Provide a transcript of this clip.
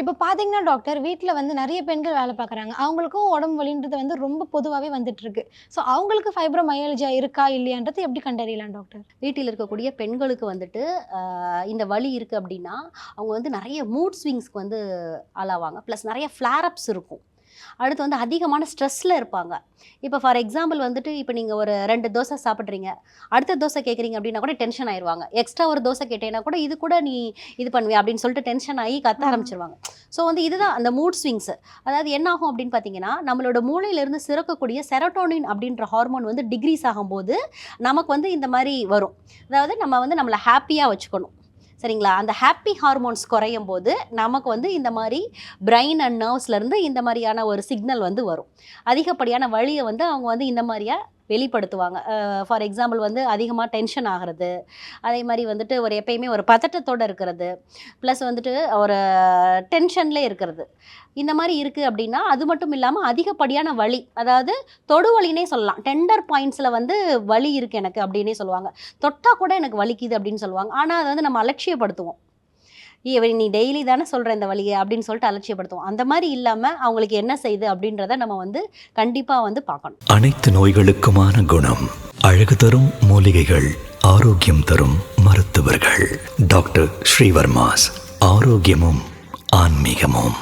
இப்ப பார்த்தீங்கன்னா டாக்டர், வீட்ல வந்து நெறைய பெண்கள் வேலை பார்க்குறாங்க. அவங்களுக்கும் உடம்பு வலின்றது வந்து ரொம்ப பொதுவாவே வந்துட்டு இருக்கு. ஸோ அவங்களுக்கு ஃபைப்ரோமையால்ஜியா இருக்கா? இல்லையான்றது எப்படி கண்டறியலாம் டாக்டர்? வீட்டில் இருக்கக்கூடிய பெண்களுக்கு வந்துட்டு இந்த வலி இருக்குது அப்படின்னா, அவங்க வந்து நெறைய மூட் ஸ்விங்ஸ்க்கு வந்து ஆளாவாங்க. ப்ளஸ் நெறைய ஃப்ளேர் அப்ஸ் இருக்கும். அடுத்து வந்து அதிகமான ஸ்ட்ரெஸ்ல இருப்பாங்க. இப்போ ஃபார் எக்ஸாம்பிள் வந்துட்டு, இப்போ நீங்க ஒரு 2 தோசை சாப்பிட்றீங்க. அடுத்த தோசை கேட்குறீங்க அப்படின்னா கூட டென்ஷன் ஆயிருவாங்க. எக்ஸ்ட்ரா ஒரு தோசை கேட்டேன்னா கூட, இது கூட நீ இது பண்ணுவியா? அப்படின்னு சொல்லிட்டு டென்ஷன் ஆகி கத்த ஆ. ஆரம்பிச்சுருவாங்க. ஸோ வந்து இதுதான் அந்த மூட் ஸ்விங்ஸ். அதாவது என்ன ஆகும் அப்படின்னு பார்த்தீங்கன்னா, நம்மளோட மூளையிலிருந்து சுரக்கக்கூடிய செரோட்டோனின் அப்படின்ற ஹார்மோன் வந்து டிக்ரீஸ் ஆகும்போது, நமக்கு வந்து இந்த மாரி வரும். அதாவது நம்ம வந்து நம்மள ஹேப்பியா வச்சுக்கணும். சரிங்களா? அந்த ஹாப்பி ஹார்மோன்ஸ் குறையும்போது, நமக்கு வந்து இந்த மாரி பிரெயின் அண்ட் நர்வ்ஸ்லேருந்து இந்த மாரியான ஒரு சிக்னல் வந்து வரும். அதிகப்படியான வலிய வந்து அவங்க வந்து இந்த மாரியா வெளிப்படுத்துவாங்க. ஃபார் எக்ஸாம்பிள் வந்து அதிகமா டென்ஷன் ஆகுறது, அதே மாரி வந்துட்டு ஒரு எப்பயுமே ஒரு பதட்டத்தோட இருக்கிறது, ப்ளஸ் வந்துட்டு ஒரு டென்ஷன்லே இருக்கிறது. இந்த மாரி இருக்கு அப்படின்னா, அது மட்டும் இல்லாம அதிகப்படியான வலி, அதாவது தொடு வலின்னே சொல்லலாம். டெண்டர் பாயிண்ட்ஸ்ல வந்து வலி இருக்கு எனக்கு அப்படின்னே சொல்லுவாங்க. தொட்டா கூட எனக்கு வலிக்குது அப்படின்னு சொல்லுவாங்க. ஆனா அத வந்து நம்ம அலட்சியப்படுத்துவோம். நீ டெய்லி தானே சொல்ற இந்த வலிய அப்படின்னு சொல்லிட்டு அலட்சியப்படுத்துவோம். அந்த மாரி இல்லாம அவங்களுக்கு என்ன செய்யுது அப்படின்றத நம்ம வந்து கண்டிப்பா வந்து பார்க்கணும். அனைத்து நோய்களுக்குமான குணம். அழகு தரும் மூலிகைகள், ஆரோக்கியம் தரும் மருத்துவர்கள். டாக்டர் ஸ்ரீவர்மாஸ். ஆரோக்கியமும் ஆன்மீகமும்.